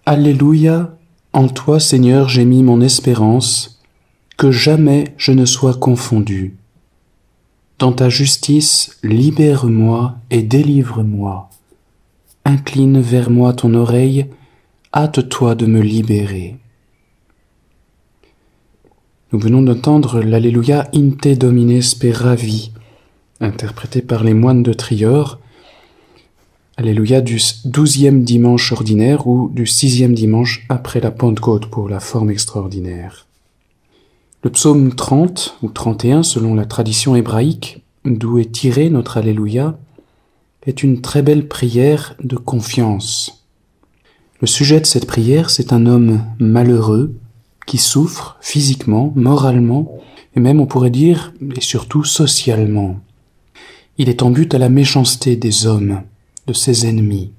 Alléluia, en toi, Seigneur, j'ai mis mon espérance, que jamais je ne sois confondu. Dans ta justice, libère-moi et délivre-moi. Incline vers moi ton oreille, hâte-toi de me libérer. Nous venons d'entendre l'Alléluia In te Domine Speravi, interprété par les moines de Trior, Alléluia du 12e dimanche ordinaire ou du 6e dimanche après la Pentecôte pour la forme extraordinaire. Le psaume 30 ou 31 selon la tradition hébraïque, d'où est tiré notre Alléluia, est une très belle prière de confiance. Le sujet de cette prière, c'est un homme malheureux qui souffre physiquement, moralement et même on pourrait dire, et surtout socialement. Il est en but à la méchanceté des hommes, de ses ennemis,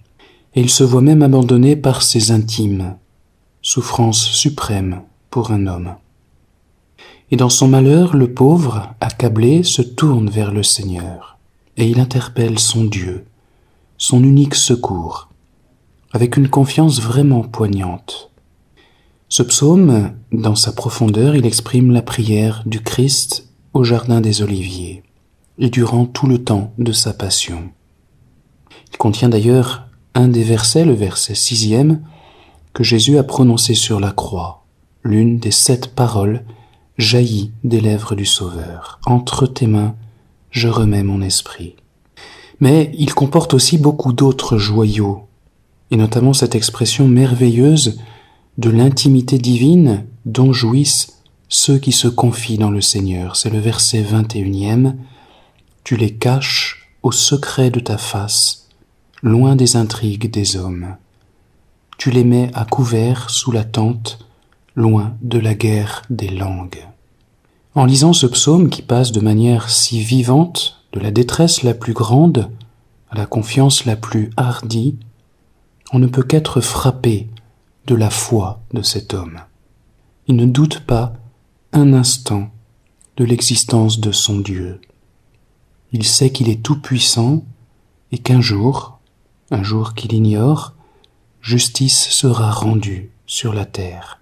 et il se voit même abandonné par ses intimes, souffrance suprême pour un homme. Et dans son malheur, le pauvre, accablé, se tourne vers le Seigneur, et il interpelle son Dieu, son unique secours, avec une confiance vraiment poignante. Ce psaume, dans sa profondeur, il exprime la prière du Christ au jardin des Oliviers, et durant tout le temps de sa passion. Il contient d'ailleurs un des versets, le verset 6e, que Jésus a prononcé sur la croix, l'une des 7 paroles jaillies des lèvres du Sauveur. « Entre tes mains, je remets mon esprit ». Mais il comporte aussi beaucoup d'autres joyaux, et notamment cette expression merveilleuse de l'intimité divine dont jouissent ceux qui se confient dans le Seigneur. C'est le verset 21e. « tu les caches au secret de ta face, loin des intrigues des hommes. Tu les mets à couvert sous la tente, loin de la guerre des langues. En lisant ce psaume qui passe de manière si vivante, de la détresse la plus grande à la confiance la plus hardie, on ne peut qu'être frappé de la foi de cet homme. Il ne doute pas un instant de l'existence de son Dieu. Il sait qu'il est tout-puissant et qu'un jour qu'il ignore, justice sera rendue sur la terre.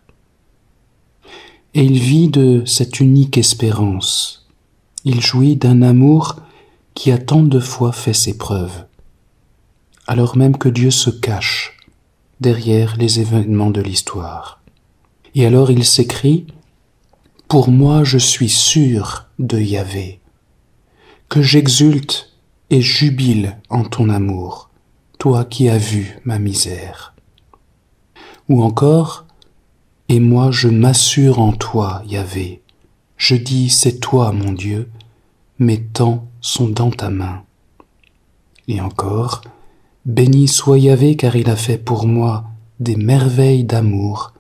Et il vit de cette unique espérance. Il jouit d'un amour qui a tant de fois fait ses preuves, alors même que Dieu se cache derrière les événements de l'histoire. Et alors il s'écrie « Pour moi je suis sûr de Yahvé, que j'exulte et jubile en ton amour, toi qui as vu ma misère. » Ou encore « Et moi je m'assure en toi, Yahvé, je dis c'est toi mon Dieu, mes temps sont dans ta main. » Et encore « Béni soit Yahvé car il a fait pour moi des merveilles d'amour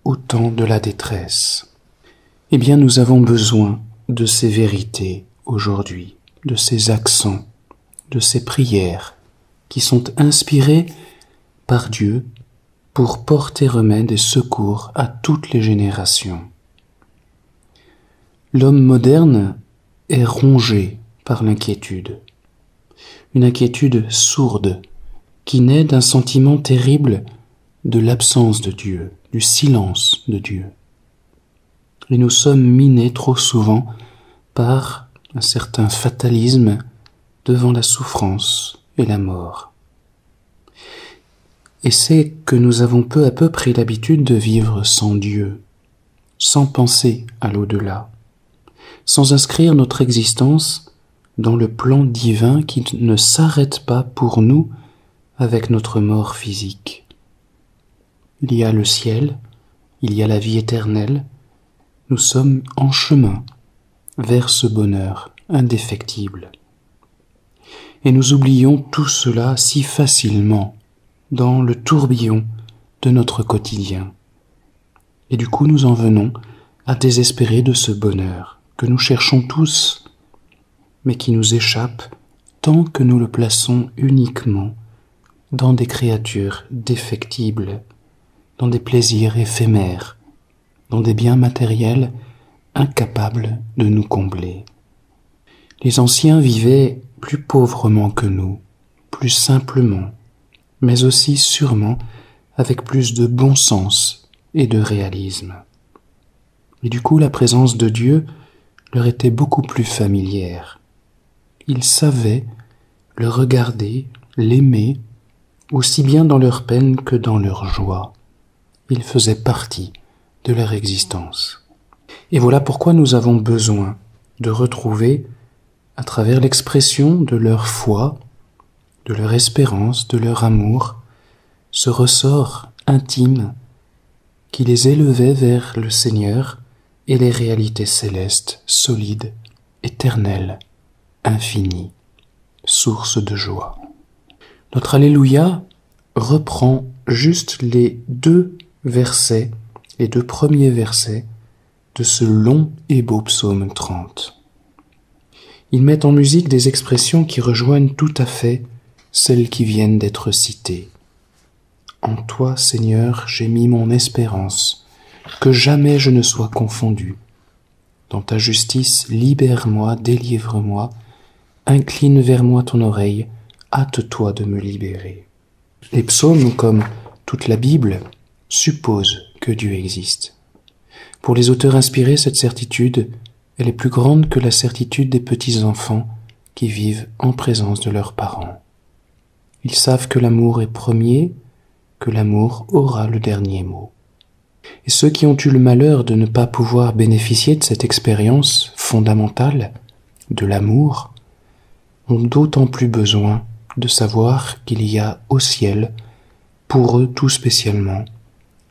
au temps de la détresse. » Eh bien nous avons besoin de ces vérités aujourd'hui, de ces accents, de ces prières qui sont inspirées par Dieu pour porter remède et secours à toutes les générations. L'homme moderne est rongé par l'inquiétude, une inquiétude sourde qui naît d'un sentiment terrible de l'absence de Dieu, du silence de Dieu. Et nous sommes minés trop souvent par un certain fatalisme devant la souffrance et la mort. Et c'est que nous avons peu à peu pris l'habitude de vivre sans Dieu, sans penser à l'au-delà, sans inscrire notre existence dans le plan divin qui ne s'arrête pas pour nous avec notre mort physique. Il y a le ciel, il y a la vie éternelle, nous sommes en chemin vers ce bonheur indéfectible. Et nous oublions tout cela si facilement dans le tourbillon de notre quotidien. Et du coup, nous en venons à désespérer de ce bonheur que nous cherchons tous, mais qui nous échappe tant que nous le plaçons uniquement dans des créatures défectibles, dans des plaisirs éphémères, dans des biens matériels incapables de nous combler. Les anciens vivaient plus pauvrement que nous, plus simplement, mais aussi sûrement avec plus de bon sens et de réalisme. Et du coup, la présence de Dieu leur était beaucoup plus familière. Ils savaient le regarder, l'aimer, aussi bien dans leur peine que dans leur joie. Il faisait partie de leur existence. Et voilà pourquoi nous avons besoin de retrouver, à travers l'expression de leur foi, de leur espérance, de leur amour, ce ressort intime qui les élevait vers le Seigneur et les réalités célestes, solides, éternelles, infinies, source de joie. Notre Alléluia reprend juste les deux premiers versets de ce long et beau psaume 30. Ils mettent en musique des expressions qui rejoignent tout à fait celles qui viennent d'être citées. En toi, Seigneur, j'ai mis mon espérance, que jamais je ne sois confondu. Dans ta justice, libère-moi, délivre-moi, incline vers moi ton oreille, hâte-toi de me libérer. Les psaumes, comme toute la Bible, supposent que Dieu existe. Pour les auteurs inspirés, cette certitude, elle est plus grande que la certitude des petits-enfants qui vivent en présence de leurs parents. Ils savent que l'amour est premier, que l'amour aura le dernier mot. Et ceux qui ont eu le malheur de ne pas pouvoir bénéficier de cette expérience fondamentale de l'amour ont d'autant plus besoin de savoir qu'il y a au ciel, pour eux tout spécialement,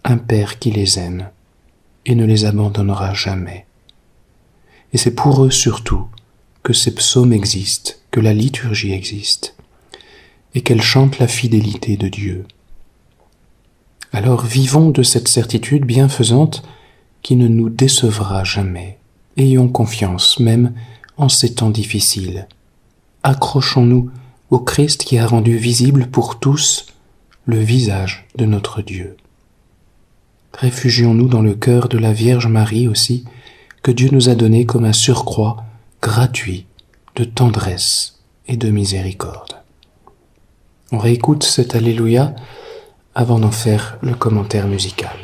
un Père qui les aime et ne les abandonnera jamais. Et c'est pour eux surtout que ces psaumes existent, que la liturgie existe, et qu'elle chante la fidélité de Dieu. Alors vivons de cette certitude bienfaisante qui ne nous décevra jamais. Ayons confiance, même en ces temps difficiles. Accrochons-nous au Christ qui a rendu visible pour tous le visage de notre Dieu. Réfugions-nous dans le cœur de la Vierge Marie aussi, que Dieu nous a donné comme un surcroît gratuit de tendresse et de miséricorde. On réécoute cet Alléluia avant d'en faire le commentaire musical.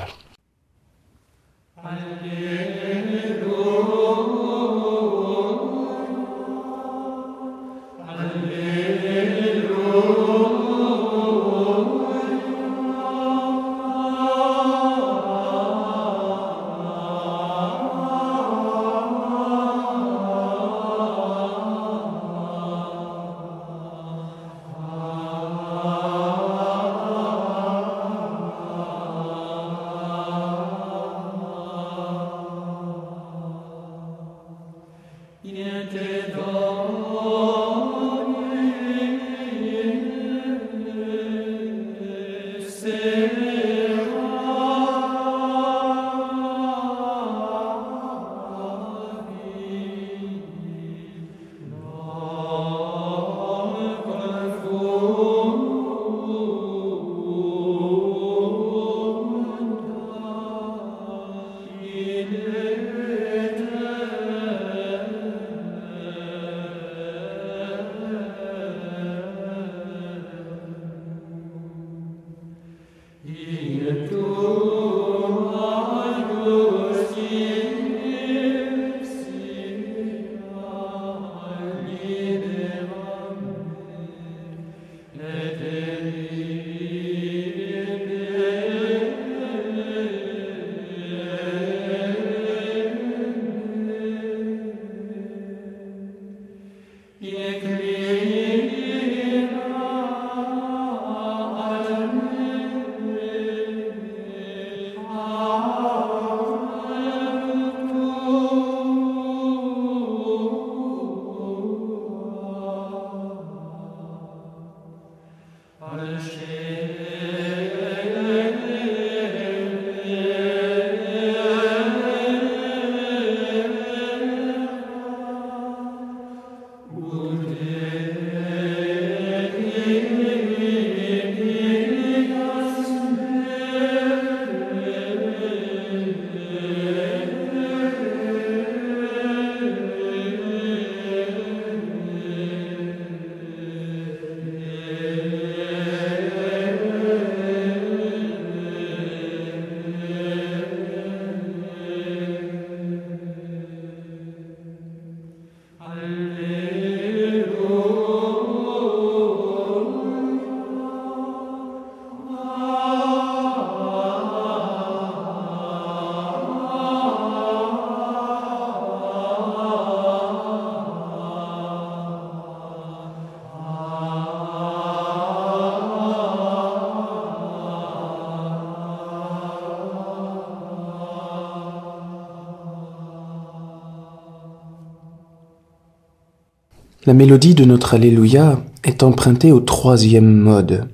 La mélodie de notre Alléluia est empruntée au troisième mode,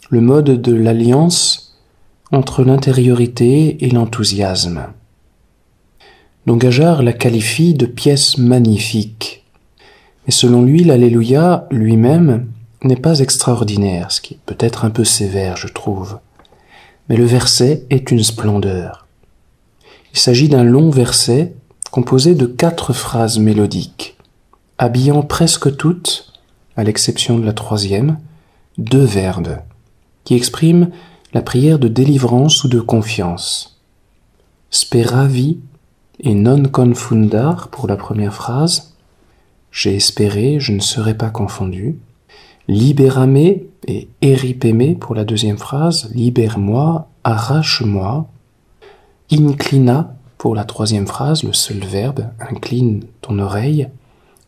le mode de l'alliance entre l'intériorité et l'enthousiasme. Don Gajar la qualifie de pièce magnifique, mais selon lui, l'Alléluia lui-même n'est pas extraordinaire, ce qui est peut-être un peu sévère, je trouve. Mais le verset est une splendeur. Il s'agit d'un long verset composé de 4 phrases mélodiques, habillant presque toutes, à l'exception de la troisième, 2 verbes, qui expriment la prière de délivrance ou de confiance. Speravi et non confundar pour la première phrase, j'ai espéré, je ne serai pas confondu. Liberame et eripeme pour la deuxième phrase, libère-moi, arrache-moi. Inclina pour la troisième phrase, le seul verbe, incline ton oreille.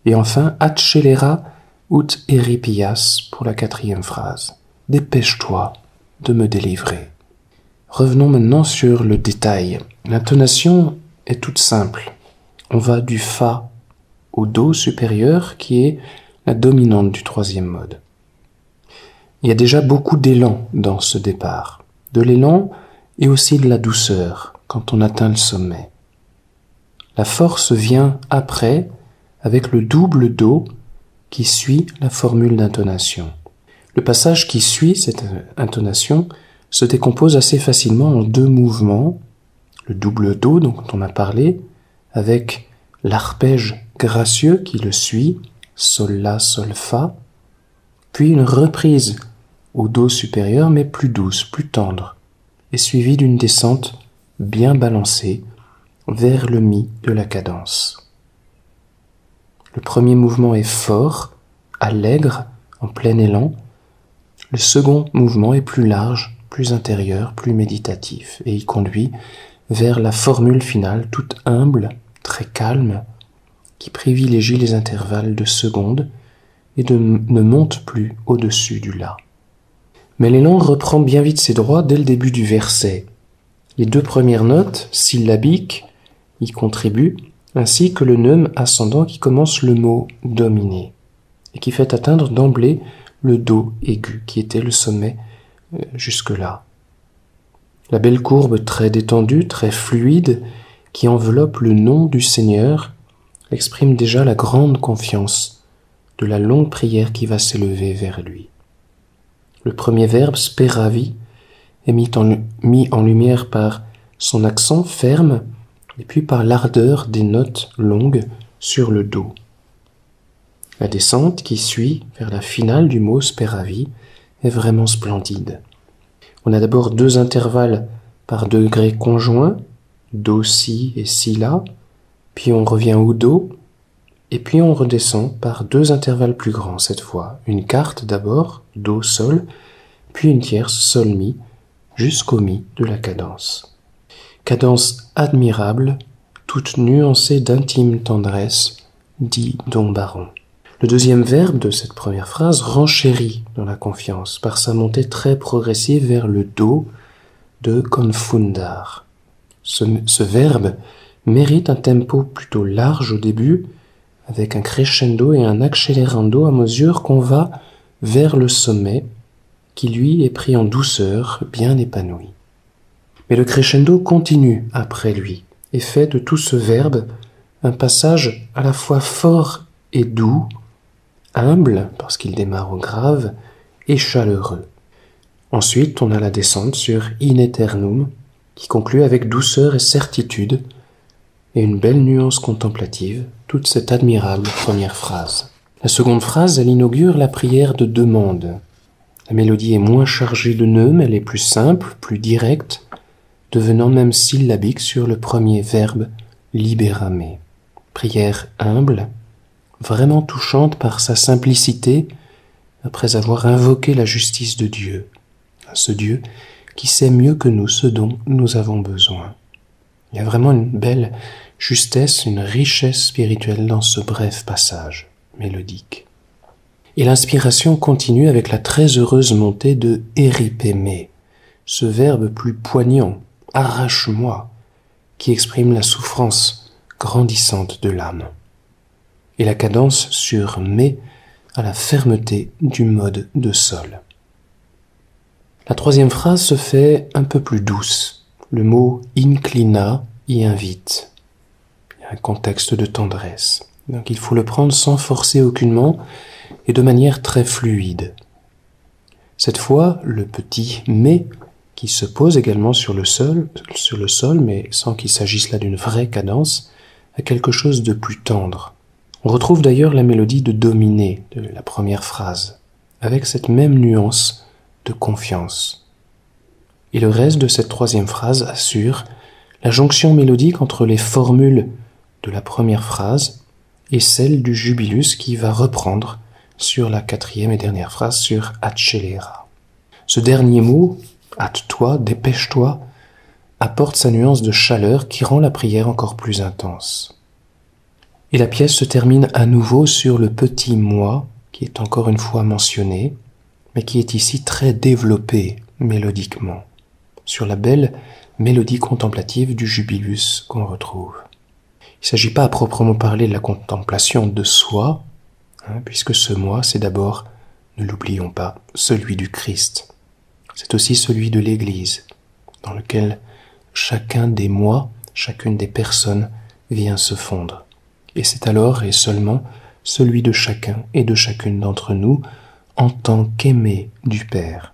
Et enfin, accelera ut eripias pour la quatrième phrase. Dépêche-toi de me délivrer. Revenons maintenant sur le détail. L'intonation est toute simple. On va du fa au Do supérieur qui est la dominante du troisième mode. Il y a déjà beaucoup d'élan dans ce départ, de l'élan et aussi de la douceur quand on atteint le sommet. La force vient après avec le double Do qui suit la formule d'intonation. Le passage qui suit cette intonation se décompose assez facilement en deux mouvements, le double Do dont on a parlé, avec l'arpège gracieux qui le suit, Sol, La, Sol, Fa, puis une reprise au Do supérieur mais plus douce, plus tendre, et suivie d'une descente bien balancée vers le Mi de la cadence. Le premier mouvement est fort, allègre, en plein élan. Le second mouvement est plus large, plus intérieur, plus méditatif, et il conduit vers la formule finale toute humble, très calme, qui privilégie les intervalles de secondes et ne monte plus au-dessus du La. Mais l'élan reprend bien vite ses droits dès le début du verset. Les deux premières notes, syllabiques, y contribuent, ainsi que le neum ascendant qui commence le mot « dominer » et qui fait atteindre d'emblée le Do aigu, qui était le sommet jusque-là. La belle courbe très détendue, très fluide, qui enveloppe le nom du Seigneur, exprime déjà la grande confiance de la longue prière qui va s'élever vers lui. Le premier verbe, speravi, est mis en lumière par son accent ferme et puis par l'ardeur des notes longues sur le Do. La descente qui suit vers la finale du mot speravi est vraiment splendide. On a d'abord deux intervalles par degrés conjoints, Do, Si et Si, La, puis on revient au Do, et puis on redescend par deux intervalles plus grands cette fois. Une quarte d'abord, Do, Sol, puis une tierce, Sol, Mi, jusqu'au Mi de la cadence. Cadence admirable, toute nuancée d'intime tendresse, dit Dom Baron. Le deuxième verbe de cette première phrase renchérit dans la confiance par sa montée très progressive vers le Do de confundar. Ce verbe mérite un tempo plutôt large au début, avec un crescendo et un accelerando à mesure qu'on va vers le sommet, qui lui est pris en douceur, bien épanoui. Mais le crescendo continue après lui, et fait de tout ce verbe un passage à la fois fort et doux, humble, parce qu'il démarre au grave, et chaleureux. Ensuite, on a la descente sur In Eternum, qui conclut avec douceur et certitude, et une belle nuance contemplative, toute cette admirable première phrase. La seconde phrase, elle inaugure la prière de demande. La mélodie est moins chargée de neum, elle est plus simple, plus directe, devenant même syllabique sur le premier verbe libérame. Prière humble, vraiment touchante par sa simplicité, après avoir invoqué la justice de Dieu, ce Dieu qui sait mieux que nous ce dont nous avons besoin. Il y a vraiment une belle justesse, une richesse spirituelle dans ce bref passage mélodique. Et l'inspiration continue avec la très heureuse montée de eripeme, ce verbe plus poignant, arrache-moi, qui exprime la souffrance grandissante de l'âme. Et la cadence sur me à la fermeté du mode de sol. La troisième phrase se fait un peu plus douce. Le mot inclina y invite. Il y a un contexte de tendresse. Donc il faut le prendre sans forcer aucunement et de manière très fluide. Cette fois, le petit mais qui se pose également sur le sol, mais sans qu'il s'agisse là d'une vraie cadence, a quelque chose de plus tendre. On retrouve d'ailleurs la mélodie de dominer de la première phrase, avec cette même nuance de confiance. Et le reste de cette troisième phrase assure la jonction mélodique entre les formules de la première phrase et celle du jubilus qui va reprendre sur la quatrième et dernière phrase sur accelera. Ce dernier mot, hâte-toi, dépêche-toi, apporte sa nuance de chaleur qui rend la prière encore plus intense. Et la pièce se termine à nouveau sur le petit moi, qui est encore une fois mentionné, mais qui est ici très développé mélodiquement, sur la belle mélodie contemplative du jubilus qu'on retrouve. Il ne s'agit pas à proprement parler de la contemplation de soi, puisque ce moi, c'est d'abord, ne l'oublions pas, celui du Christ. C'est aussi celui de l'Église, dans lequel chacun des moi, chacune des personnes vient se fondre. Et c'est alors et seulement celui de chacun et de chacune d'entre nous en tant qu'aimé du Père.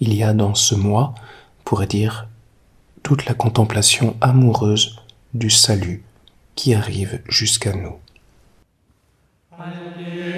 Il y a dans ce moi, on pourrait dire, toute la contemplation amoureuse du salut qui arrive jusqu'à nous. Alléluia.